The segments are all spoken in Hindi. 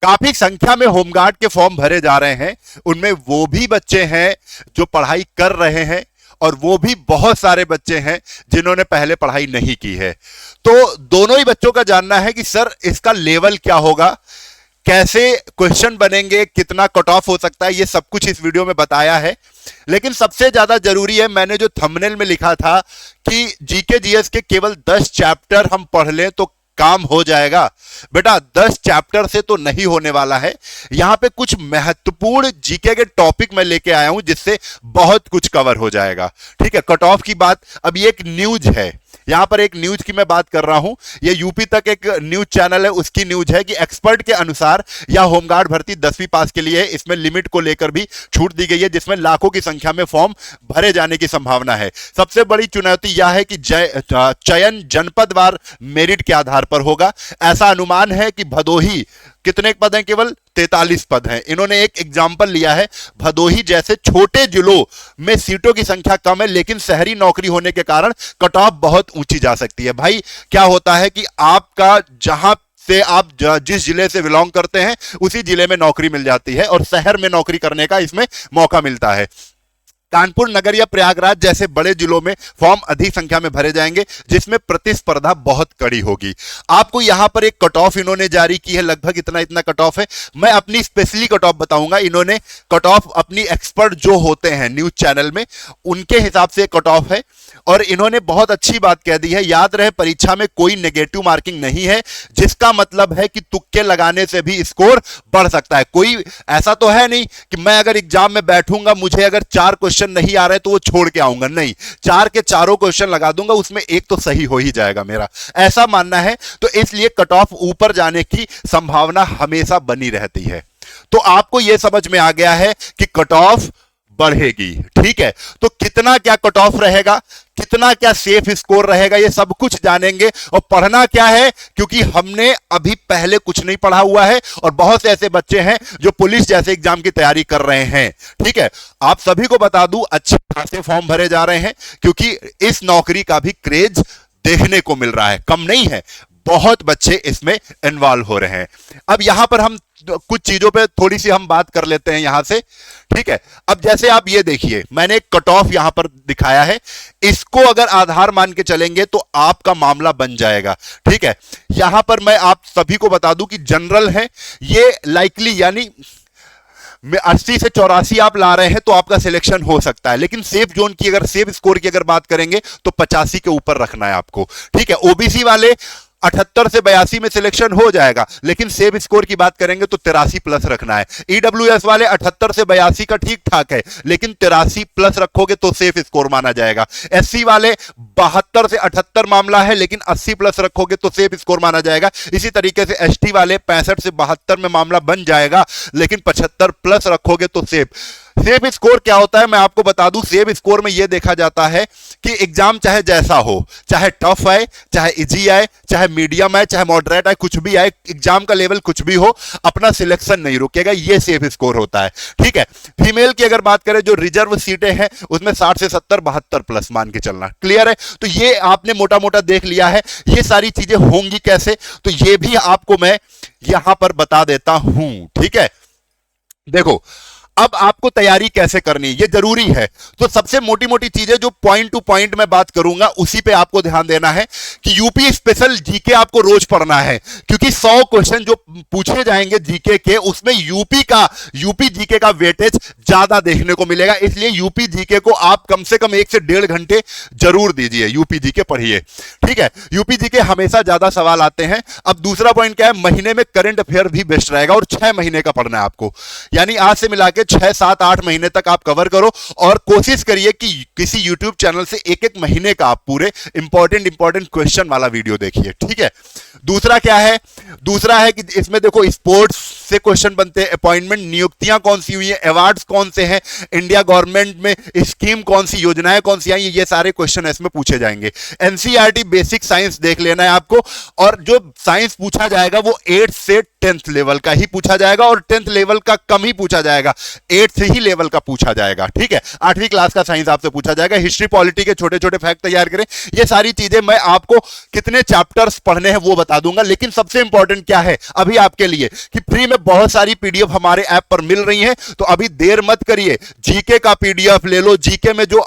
काफी संख्या में होमगार्ड के फॉर्म भरे जा रहे हैं। उनमें वो भी बच्चे हैं जो पढ़ाई कर रहे हैं और वो भी बहुत सारे बच्चे हैं जिन्होंने पहले पढ़ाई नहीं की है। तो दोनों ही बच्चों का जानना है कि सर इसका लेवल क्या होगा, कैसे क्वेश्चन बनेंगे, कितना कट ऑफ हो सकता है, ये सब कुछ इस वीडियो में बताया है। लेकिन सबसे ज्यादा जरूरी है, मैंने जो थंबनेल में लिखा था कि जीके जीएस के केवल 10 चैप्टर हम पढ़ लें तो काम हो जाएगा। बेटा 10 चैप्टर से तो नहीं होने वाला है। यहां पे कुछ महत्वपूर्ण जीके के टॉपिक मैं लेके आया हूं जिससे बहुत कुछ कवर हो जाएगा। ठीक है, कट ऑफ की बात, अब ये एक न्यूज है, यहां पर एक न्यूज की मैं बात कर रहा हूं। ये यूपी तक एक न्यूज चैनल है, उसकी न्यूज है कि एक्सपर्ट के अनुसार यह होमगार्ड भर्ती 10वीं पास के लिए है। इसमें लिमिट को लेकर भी छूट दी गई है जिसमें लाखों की संख्या में फॉर्म भरे जाने की संभावना है। सबसे बड़ी चुनौती यह है कि चयन जनपदवार मेरिट के आधार पर होगा। ऐसा अनुमान है कि भदोही, कितने पद हैं, केवल 43 पद हैं। इन्होंने एक एग्जाम्पल लिया है, भदोही जैसे छोटे जिलों में सीटों की संख्या कम है लेकिन शहरी नौकरी होने के कारण कट ऑफ बहुत ऊंची जा सकती है। भाई क्या होता है कि आपका जहां से आप जिस जिले से बिलोंग करते हैं उसी जिले में नौकरी मिल जाती है और शहर में नौकरी करने का इसमें मौका मिलता है। कानपुर नगर या प्रयागराज जैसे बड़े जिलों में फॉर्म अधिक संख्या में भरे जाएंगे जिसमें प्रतिस्पर्धा बहुत कड़ी होगी। आपको यहां पर एक कट ऑफ इन्होंने जारी की है, लगभग इतना कट ऑफ है। मैं अपनी स्पेशली कट ऑफ बताऊंगा। इन्होंने कट ऑफ अपनी एक्सपर्ट जो होते हैं न्यूज चैनल में उनके हिसाब से कट ऑफ है और इन्होंने बहुत अच्छी बात कह दी है, याद रहे परीक्षा में कोई नेगेटिव मार्किंग नहीं है, जिसका मतलब है कि तुक्के लगाने से भी स्कोर बढ़ सकता है। कोई ऐसा तो है नहीं कि मैं अगर एग्जाम में बैठूंगा, मुझे अगर 4 क्वेश्चन नहीं आ रहे तो वो छोड़ के आऊंगा, नहीं, 4 के चारों क्वेश्चन लगा दूंगा, उसमें एक तो सही हो ही जाएगा, मेरा ऐसा मानना है। तो इसलिए कट ऑफ ऊपर जाने की संभावना हमेशा बनी रहती है। तो आपको यह समझ में आ गया है कि कट ऑफ बढ़ेगी। ठीक है, तो कितना क्या कट ऑफ रहेगा, कितना क्या सेफ स्कोर रहेगा, ये सब कुछ जानेंगे। और पढ़ना क्या है, क्योंकि हमने अभी पहले कुछ नहीं पढ़ा हुआ है और बहुत से ऐसे बच्चे हैं जो पुलिस जैसे एग्जाम की तैयारी कर रहे हैं। ठीक है, आप सभी को बता दूं अच्छे खासे फॉर्म भरे जा रहे हैं क्योंकि इस नौकरी का भी क्रेज देखने को मिल रहा है, कम नहीं है, बहुत बच्चे इसमें इन्वॉल्व हो रहे हैं। अब यहां पर हम कुछ चीजों पे थोड़ी सी हम बात कर लेते हैं यहां से। ठीक है, अब जैसे आप ये देखिए, मैंने एक कट ऑफ यहां पर दिखाया है, इसको अगर आधार मान के चलेंगे तो आपका मामला बन जाएगा। ठीक है, यहां पर मैं आप सभी को बता दूं कि जनरल है ये लाइकली, यानी 80 से 84 आप ला रहे हैं तो आपका सिलेक्शन हो सकता है, लेकिन सेफ जोन की, अगर सेफ स्कोर की अगर बात करेंगे तो 85 के ऊपर रखना है आपको। ठीक है, ओबीसी वाले 78 से 82 में सिलेक्शन हो जाएगा, लेकिन सेफ स्कोर की बात करेंगे तो 83 प्लस रखना है। ईडब्ल्यूएस वाले 78 से 82 का ठीक ठाक है, लेकिन 83 प्लस रखोगे तो सेफ स्कोर माना जाएगा। एससी वाले 72 से 78 मामला है, लेकिन 80 प्लस रखोगे तो सेफ स्कोर माना जाएगा। इसी तरीके से एसटी वाले 65 से 72 में मामला बन जाएगा, लेकिन 75 प्लस रखोगे तो सेफ स्कोर क्या होता है मैं आपको बता दूं। सेफ स्कोर में यह देखा जाता है कि एग्जाम चाहे जैसा हो, चाहे टफ आए, चाहे इजी आए, चाहे मीडियम आए, चाहे मॉडरेट आए, कुछ भी आए, एग्जाम का लेवल कुछ भी हो, अपना सिलेक्शन नहीं रुकेगा, यह सेफ स्कोर होता है। ठीक है, फीमेल की अगर बात करें, जो रिजर्व सीटें हैं उसमें 60 से 70 72 प्लस मान के चलना। क्लियर है, तो ये आपने मोटा मोटा देख लिया है। ये सारी चीजें होंगी कैसे, तो ये भी आपको मैं यहां पर बता देता हूं। ठीक है, देखो अब आपको तैयारी कैसे करनी है ये जरूरी है। तो सबसे मोटी मोटी चीजें जो पॉइंट टू पॉइंट मैं बात करूंगा उसी पे आपको ध्यान देना है कि यूपी स्पेशल जीके आपको रोज पढ़ना है, क्योंकि 100 क्वेश्चन जो पूछे जाएंगे जीके के उसमें यूपी जीके का वेटेज ज्यादा देखने को मिलेगा। इसलिए यूपी जीके को आप कम से कम 1 से 1.5 घंटे जरूर दीजिए, यूपी जीके पढ़िए। ठीक है, यूपी जीके हमेशा ज्यादा सवाल आते हैं। अब दूसरा पॉइंट क्या है, महीने में करंट अफेयर भी बेस्ट रहेगा और 6 महीने का पढ़ना है आपको, यानी आज से मिला के 6, 7, 8 महीने तक आप कवर करो और कोशिश करिए कि किसी YouTube चैनल से एक महीने का आप पूरे इंपॉर्टेंट क्वेश्चन वाला वीडियो देखिए। ठीक है, दूसरा क्या है, दूसरा है कि इसमें देखो स्पोर्ट्स से क्वेश्चन बनते हैं, अपॉइंटमेंट नियुक्तियां कौन सी हुई है, अवार्ड्स कौन से हैं, इंडिया गवर्नमेंट में स्कीम कौन सी, योजनाएं कौन सी आई, ये सारे क्वेश्चन इसमें पूछे जाएंगे। एनसीईआरटी बेसिक साइंस देख लेना है आपको, और जो साइंस पूछा जाएगा वो 8th से 10th लेवल का ही पूछा जाएगा और 10th लेवल का कम ही पूछा जाएगा, 8th ही लेवल का पूछा जाएगा। ठीक है, 8वीं क्लास का साइंस आपसे पूछा जाएगा। हिस्ट्री पॉलिटी के छोटे छोटे फैक्ट तैयार करें। ये सारी चीजें मैं आपको कितने चैप्टर्स पढ़ने हैं वो बता दूंगा, लेकिन सबसे इंपॉर्टेंट क्या है अभी आपके लिए कि प्री में बहुत सारी पीडीएफ हमारे ऐप पर मिल रही हैं, तो अभी देर मत करिए, जीके का पीडीएफ ले लो। जीके में जो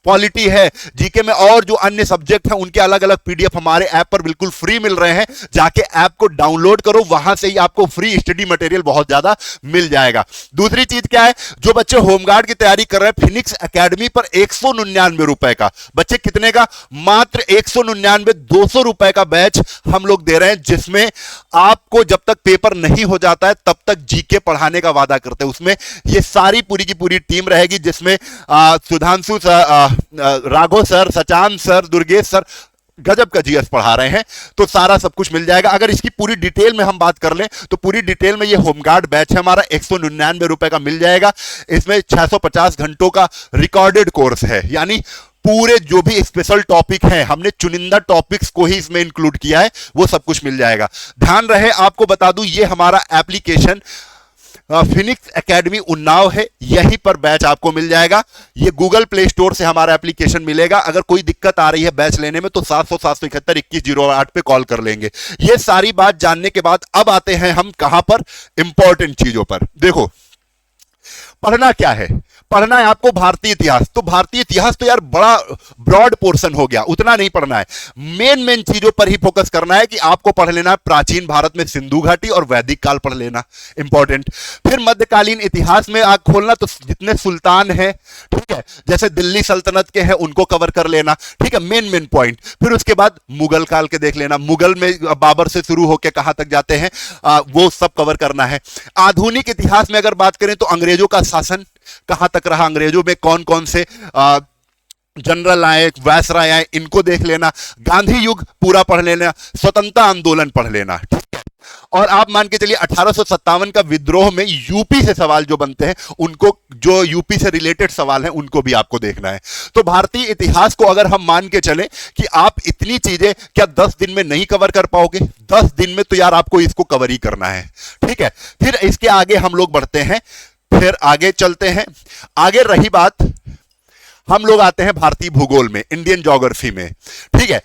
पॉलिटी है, जीके में और जो अन्य सब्जेक्ट हैं उनके अलग अलग पीडीएफ हमारे ऐप पर बिल्कुल फ्री मिल रहे हैं। जाके ऐप को डाउनलोड करो, वहां से ही आपको फ्री स्टडी मटेरियल बहुत ज्यादा मिल जाएगा। दूसरी चीज क्या है, जो बच्चे होमगार्ड की तैयारी कर रहे हैं, फिनिक्स एकेडमी पर 199 रुपए का, बच्चे कितने का, मात्र 199, 200 रुपए का बैच हम लोग दे रहे हैं, जिसमें आपको जब तक पेपर नहीं हो जाता है तब तक जीके पढ़ाने का वादा करते हैं। उसमें ये सारी पूरी की पूरी टीम रहेगी, जिसमें Sudhanshu sir, Raghav sir, Sachan sir, Durgesh sir गजब का जीएस पढ़ा रहे हैं। तो सारा सब कुछ मिल जाएगा। अगर इसकी पूरी डिटेल में हम बात कर लें तो पूरी डिटेल में ये होमगार्ड बैच है हमारा 199 रुपए का मिल जाएगा। इसमें 650 घंटों का रिकॉर्डेड कोर्स है, यानी पूरे जो भी स्पेशल टॉपिक हैं, हमने चुनिंदा टॉपिक्स को ही इसमें इंक्लूड किया है, वो सब कुछ मिल जाएगा। ध्यान रहे, आपको बता दूं, ये हमारा एप्लीकेशन फिनिक्स एकेडमी उन्नाव है, यहीं पर बैच आपको मिल जाएगा। ये गूगल प्ले स्टोर से हमारा एप्लीकेशन मिलेगा। अगर कोई दिक्कत आ रही है बैच लेने में तो 700-771-2108 पे कॉल कर लेंगे। ये सारी बात जानने के बाद अब आते हैं हम कहां पर, इंपॉर्टेंट चीजों पर। देखो, पढ़ना क्या है, पढ़ना है आपको भारतीय इतिहास। तो भारतीय इतिहास तो यार बड़ा ब्रॉड पोर्शन हो गया, उतना नहीं पढ़ना है। मेन चीजों पर ही फोकस करना है कि आपको पढ़ लेना है प्राचीन भारत में सिंधु घाटी और वैदिक काल पढ़ लेना, इंपॉर्टेंट। फिर मध्यकालीन इतिहास में आग खोलना, तो जितने सुल्तान हैं, ठीक है, जैसे दिल्ली सल्तनत के हैं उनको कवर कर लेना, ठीक है, मेन पॉइंट। फिर उसके बाद मुगल काल के देख लेना, मुगल में बाबर से शुरू होकर कहां तक जाते हैं वो सब कवर करना है। आधुनिक इतिहास में अगर बात करें तो अंग्रेजों का शासन कहां तक रहा, अंग्रेजों में कौन कौन से जनरल आए, वायसराय आए, इनको देख लेना। गांधी युग पूरा पढ़ लेना, स्वतंत्रता आंदोलन पढ़ लेना, ठीक है। और आप मान के चलिए 1857 का विद्रोह में यूपी से सवाल जो बनते हैं, उनको, जो यूपी से रिलेटेड सवाल हैं, उनको भी आपको देखना है। तो भारतीय इतिहास को अगर हम मान के चलें कि आप इतनी चीजें क्या 10 दिन में नहीं कवर कर पाओगे, 10 दिन में तो यार आपको इसको कवर ही करना है, ठीक है। फिर इसके आगे हम लोग बढ़ते हैं, फिर आगे चलते हैं। आगे रही बात, हम लोग आते हैं भारतीय भूगोल में, इंडियन ज्योग्राफी में, ठीक है।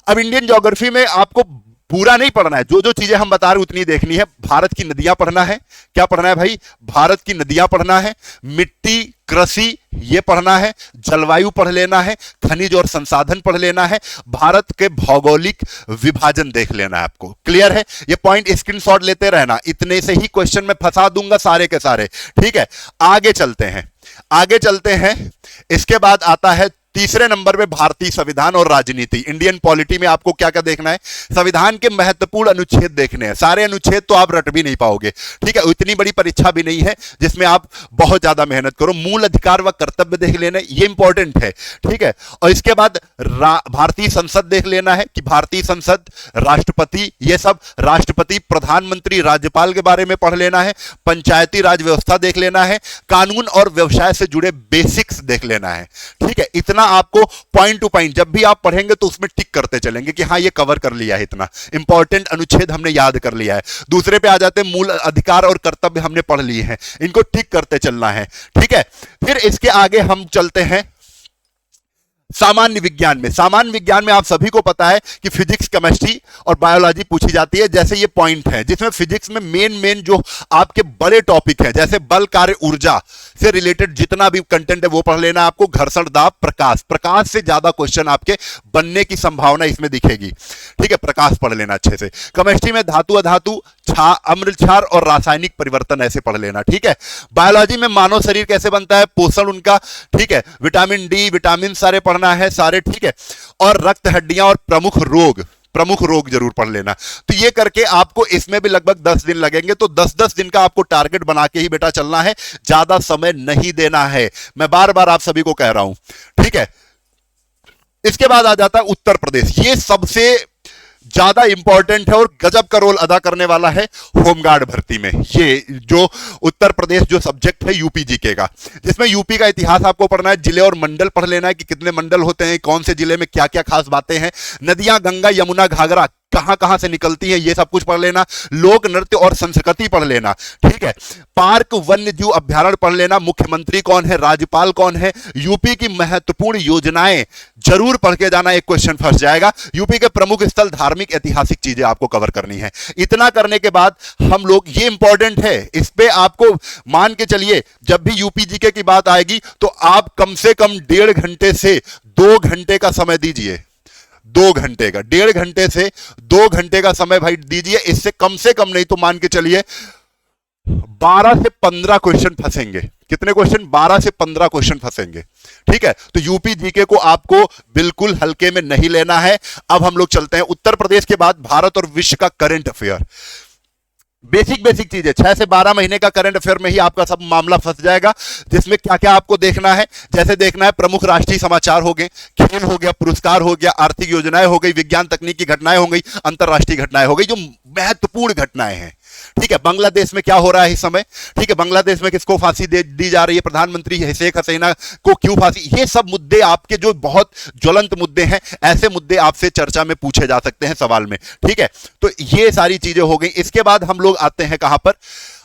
अब इंडियन ज्योग्राफी में आपको पूरा नहीं पढ़ना है, जो जो चीजें हम बता रहे हैं उतनी देखनी है। भारत की नदियां पढ़ना है, क्या पढ़ना है भाई, भारत की नदियां पढ़ना है, मिट्टी, कृषि ये पढ़ना है, जलवायु पढ़ लेना है, खनिज और संसाधन पढ़ लेना है, भारत के भौगोलिक विभाजन देख लेना है आपको। क्लियर है, ये पॉइंट स्क्रीनशॉट लेते रहना, इतने से ही क्वेश्चन में फंसा दूंगा सारे के सारे, ठीक है। आगे चलते हैं, आगे चलते हैं। इसके बाद आता है तीसरे नंबर में भारतीय संविधान और राजनीति। इंडियन पॉलिटी में आपको क्या क्या देखना है, संविधान के महत्वपूर्ण अनुच्छेद देखने हैं। सारे अनुच्छेद तो आप रट भी नहीं पाओगे, ठीक है, इतनी बड़ी परीक्षा भी नहीं है जिसमें आप बहुत ज्यादा मेहनत करो। मूल अधिकार व कर्तव्य देख लेना, ये इंपॉर्टेंट है, ठीक है। और इसके बाद भारतीय संसद देख लेना है कि भारतीय संसद, राष्ट्रपति, ये सब, राष्ट्रपति, प्रधानमंत्री, राज्यपाल के बारे में पढ़ लेना है, पंचायती राज व्यवस्था देख लेना है, कानून और व्यवसाय से जुड़े बेसिक्स देख लेना है, ठीक है। इतना आपको पॉइंट टू पॉइंट जब भी आप पढ़ेंगे तो उसमें टिक करते चलेंगे कि हाँ ये कवर कर लिया है, इतना इंपॉर्टेंट अनुच्छेद हमने याद कर लिया है। दूसरे पे आ जाते हैं, मूल अधिकार और कर्तव्य हमने पढ़ लिए हैं, इनको टिक करते चलना है, ठीक है। फिर इसके आगे हम चलते हैं सामान्य विज्ञान में। सामान्य विज्ञान में आप सभी को पता है कि फिजिक्स, केमिस्ट्री और बायोलॉजी पूछी जाती है। जैसे ये पॉइंट है जिसमें फिजिक्स में मेन जो आपके बड़े टॉपिक हैं, जैसे बल, कार्य, ऊर्जा से रिलेटेड जितना भी कंटेंट है वो पढ़ लेना आपको। घर्षण, दाब, प्रकाश से ज्यादा क्वेश्चन आपके बनने की संभावना इसमें दिखेगी, ठीक है, प्रकाश पढ़ लेना अच्छे से। केमिस्ट्री में धातु, अधातु, अम्ल क्षार और रासायनिक परिवर्तन ऐसे पढ़ लेना, ठीक है। बायोलॉजी में मानव शरीर कैसे बनता है, पोषण उनका, ठीक है, विटामिन डी, विटामिन सारे पढ़ना है सारे, ठीक है। और रक्त, हड्डियां और प्रमुख रोग जरूर पढ़ लेना। तो ये करके आपको इसमें भी लगभग 10 दिन लगेंगे। तो 10-10 दिन का आपको टारगेट बना के ही बेटा चलना है, ज्यादा समय नहीं देना है, मैं बार बार आप सभी को कह रहा हूं, ठीक है। इसके बाद आ जाता है उत्तर प्रदेश। ये सबसे ज्यादा इंपॉर्टेंट है और गजब का रोल अदा करने वाला है होमगार्ड भर्ती में। ये जो उत्तर प्रदेश जो सब्जेक्ट है यूपी जीके का, जिसमें यूपी का इतिहास आपको पढ़ना है, जिले और मंडल पढ़ लेना है कि कितने मंडल होते हैं, कौन से जिले में क्या क्या खास बातें हैं, नदियां, गंगा, यमुना, घाघरा कहां कहां से निकलती है ये सब कुछ पढ़ लेना, लोक नृत्य और संस्कृति पढ़ लेना, ठीक है, पार्क वन्य जीव अभ्यारण्य पढ़ लेना, मुख्यमंत्री कौन है, राज्यपाल कौन है, यूपी की महत्वपूर्ण योजनाएं जरूर पढ़ के जाना, एक क्वेश्चन फंस जाएगा, यूपी के प्रमुख स्थल, धार्मिक ऐतिहासिक चीजें आपको कवर करनी है। इतना करने के बाद हम लोग, ये इंपॉर्टेंट है, इस पे आपको मान के चलिए जब भी यूपी जीके की बात आएगी तो आप कम से कम 1.5 घंटे से 2 घंटे का समय दीजिए, 2 घंटे का, 1.5 घंटे से 2 घंटे का समय भाई दीजिए। इससे कम से कम नहीं तो मान के चलिए 12 से 15 क्वेश्चन फंसेंगे। कितने क्वेश्चन? 12 से 15 क्वेश्चन फंसेंगे, ठीक है। तो यूपी जीके को आपको बिल्कुल हल्के में नहीं लेना है। अब हम लोग चलते हैं उत्तर प्रदेश के बाद भारत और विश्व का करंट अफेयर। बेसिक चीजें, 6 से 12 महीने का करंट अफेयर में ही आपका सब मामला फंस जाएगा, जिसमें क्या क्या आपको देखना है। जैसे देखना है प्रमुख राष्ट्रीय समाचार हो गए, खेल हो गया, पुरस्कार हो गया, आर्थिक योजनाएं हो गई, विज्ञान तकनीक की घटनाएं हो गई, अंतरराष्ट्रीय घटनाएं हो गई, जो महत्वपूर्ण घटनाएं हैं, ठीक है। बांग्लादेश में क्या हो रहा है इस समय, ठीक है, बांग्लादेश में किसको फांसी दी जा रही है, प्रधानमंत्री शेख हसीना को क्यों फांसी, ये सब मुद्दे आपके जो बहुत ज्वलंत मुद्दे हैं, ऐसे मुद्दे आपसे चर्चा में पूछे जा सकते हैं सवाल में, ठीक है। तो ये सारी चीजें हो गई। इसके बाद हम लोग आते हैं कहां पर,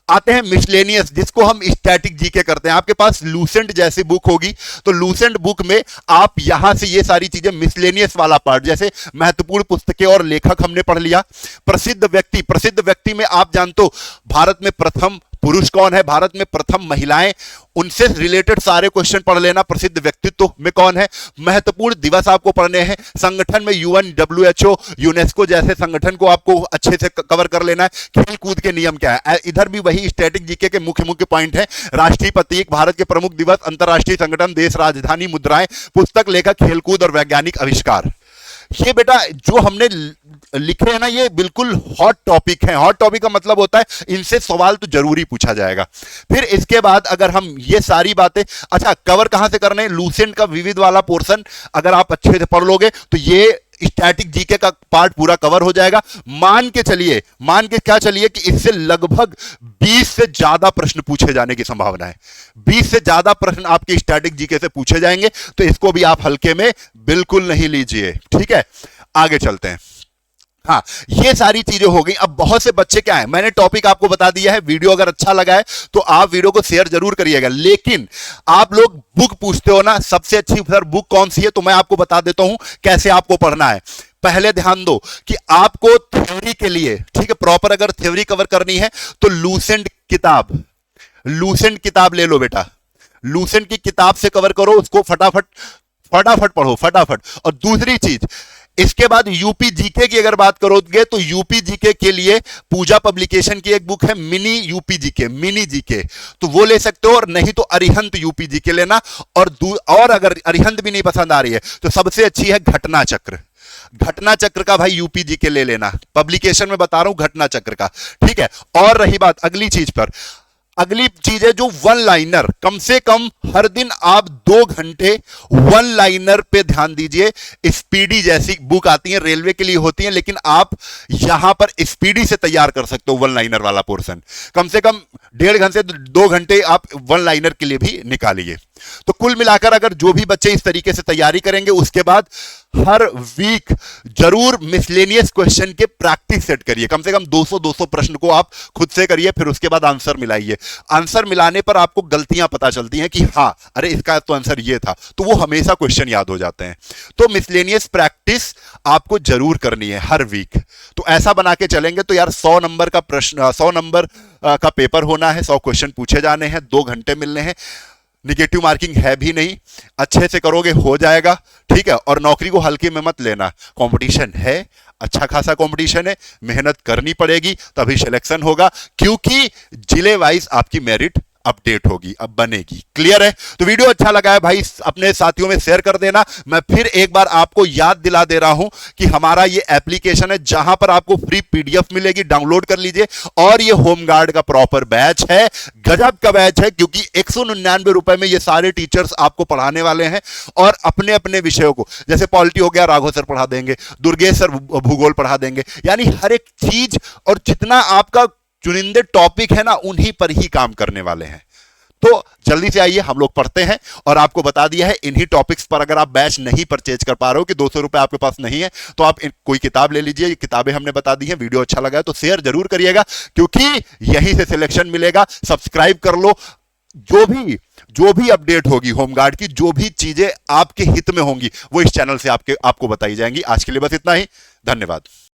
आते हैं मिसलेनियस, जिसको हम स्टैटिक जीके करते हैं। आपके पास लूसेंट जैसी बुक होगी, तो लूसेंट बुक में आप यहां से ये सारी चीजें, मिसलेनियस वाला पार्ट, जैसे महत्वपूर्ण पुस्तकें और लेखक हमने पढ़ लिया। प्रसिद्ध व्यक्ति में आप जानते हो भारत में प्रथम पुरुष कौन है, भारत में प्रथम महिलाएं, उनसे रिलेटेड सारे क्वेश्चन पढ़ लेना। प्रसिद्ध व्यक्तित्व में कौन है, महत्वपूर्ण दिवस आपको पढ़ने हैं, संगठन में यूएन, WHO, यूनेस्को जैसे संगठन को आपको अच्छे से कवर कर लेना है। खेल कूद के नियम क्या है, इधर भी वही स्टैटिक जीके के मुख्य पॉइंट है। राष्ट्रीय प्रतीक, भारत के प्रमुख दिवस, अंतरराष्ट्रीय संगठन, देश, राजधानी, मुद्राएं, पुस्तक, लेखक, खेलकूद और वैज्ञानिक आविष्कार। ये बेटा जो हमने लिखे हैं ना, ये बिल्कुल हॉट टॉपिक है। हॉट टॉपिक का मतलब होता है इनसे सवाल तो जरूरी पूछा जाएगा। फिर इसके बाद अगर हम ये सारी बातें, अच्छा कवर कहां से करने हैं, लूसेंट का विविध वाला पोर्शन अगर आप अच्छे से पढ़ लोगे तो ये स्टैटिक जीके का पार्ट पूरा कवर हो जाएगा। मान के क्या चलिए कि इससे लगभग 20 से ज्यादा प्रश्न पूछे जाने की संभावना है। 20 से ज्यादा प्रश्न आपके स्टैटिक जीके से पूछे जाएंगे, तो इसको भी आप हल्के में बिल्कुल नहीं लीजिए, ठीक है। आगे चलते हैं। हाँ, ये सारी चीजें हो गई। अब बहुत से बच्चे क्या है, मैंने टॉपिक आपको बता दिया है। वीडियो अगर अच्छा लगा है तो आप वीडियो को शेयर जरूर करिएगा, लेकिन आप लोग बुक पूछते हो ना, सबसे अच्छी सर बुक कौन सी है, तो मैं आपको बता देता हूं कैसे आपको पढ़ना है। पहले ध्यान दो कि आपको थ्योरी के लिए, ठीक है, प्रॉपर अगर थ्योरी कवर करनी है तो लूसेंट किताब ले लो बेटा। लूसेंट की किताब से कवर करो, उसको फटाफट पढ़ो फटाफट। और दूसरी चीज, इसके बाद यूपी जीके की अगर बात करोगे तो यूपी जीके के लिए पूजा पब्लिकेशन की एक बुक है, mini UP GK, mini GK, तो वो ले सकते हो। और नहीं तो अरिहंत यूपी जीके लेना। और अगर अरिहंत भी नहीं पसंद आ रही है तो सबसे अच्छी है घटना चक्र का भाई यूपी जीके ले लेना। पब्लिकेशन में बता रहा हूं घटना चक्र का, ठीक है। और रही बात अगली चीज पर, अगली चीज है जो वन लाइनर, कम से कम हर दिन आप 2 घंटे वन लाइनर पे ध्यान दीजिए। स्पीडी जैसी बुक आती है, रेलवे के लिए होती है, लेकिन आप यहां पर स्पीडी से तैयार कर सकते हो वन लाइनर वाला पोर्शन। कम से कम 1.5 घंटे 2 घंटे आप वन लाइनर के लिए भी निकालिए। तो कुल मिलाकर अगर जो भी बच्चे इस तरीके से तैयारी करेंगे, उसके बाद हर वीक जरूर मिसलेनियस क्वेश्चन के प्रैक्टिस सेट करिए। कम से कम 200 प्रश्न को आप खुद से करिए, फिर उसके बाद आंसर मिलाइए। आंसर मिलाने पर आपको गलतियां पता चलती हैं कि हाँ, अरे इसका तो आंसर ये था, तो वो हमेशा क्वेश्चन याद हो जाते हैं। तो मिसलेनियस प्रैक्टिस आपको जरूर करनी है हर वीक। तो ऐसा बना के चलेंगे तो यार 100 नंबर का प्रश्न, 100 नंबर का पेपर होना है, 100 क्वेश्चन पूछे जाने हैं, 2 घंटे मिलने हैं, निगेटिव मार्किंग है भी नहीं, अच्छे से करोगे हो जाएगा, ठीक है। और नौकरी को हल्के में मत लेना, कंपटीशन है, अच्छा खासा कंपटीशन है, मेहनत करनी पड़ेगी तभी सिलेक्शन होगा, क्योंकि जिले वाइज आपकी मेरिट अपडेट होगी, अब बनेगी। क्लियर है? तो वीडियो अच्छा लगा है भाई, अपने साथियों में शेयर कर देना। मैं फिर एक बार आपको याद दिला दे रहा हूं कि हमारा ये एप्लीकेशन है जहां पर आपको फ्री पीडीएफ मिलेगी, डाउनलोड कर लीजिए। और ये होमगार्ड का प्रॉपर बैच है, गजब का बैच है, क्योंकि 199 रुपए में ये सारे टीचर्स आपको पढ़ाने वाले हैं। और अपने अपने विषयों को, जैसे पॉलिटी हो गया, राघव सर पढ़ा देंगे, दुर्गेश सर भूगोल पढ़ा देंगे, यानी हर एक चीज। और जितना आपका चुनिंदे टॉपिक है ना, उन्हीं पर ही काम करने वाले हैं। तो जल्दी से आइए, हम लोग पढ़ते हैं। और आपको बता दिया है इन्हीं टॉपिक्स पर अगर आप बैच नहीं परचेज कर पा रहे हो कि 200 रुपए आपके पास नहीं है, तो आप कोई किताब ले लीजिए। ये किताबें हमने बता दी हैं। वीडियो अच्छा लगा है तो शेयर जरूर करिएगा, क्योंकि यहीं से सिलेक्शन मिलेगा। सब्सक्राइब कर लो। जो भी अपडेट होगी होमगार्ड की, जो भी चीजें आपके हित में होंगी, वो इस चैनल से आपको बताई जाएंगी। आज के लिए बस इतना ही। धन्यवाद।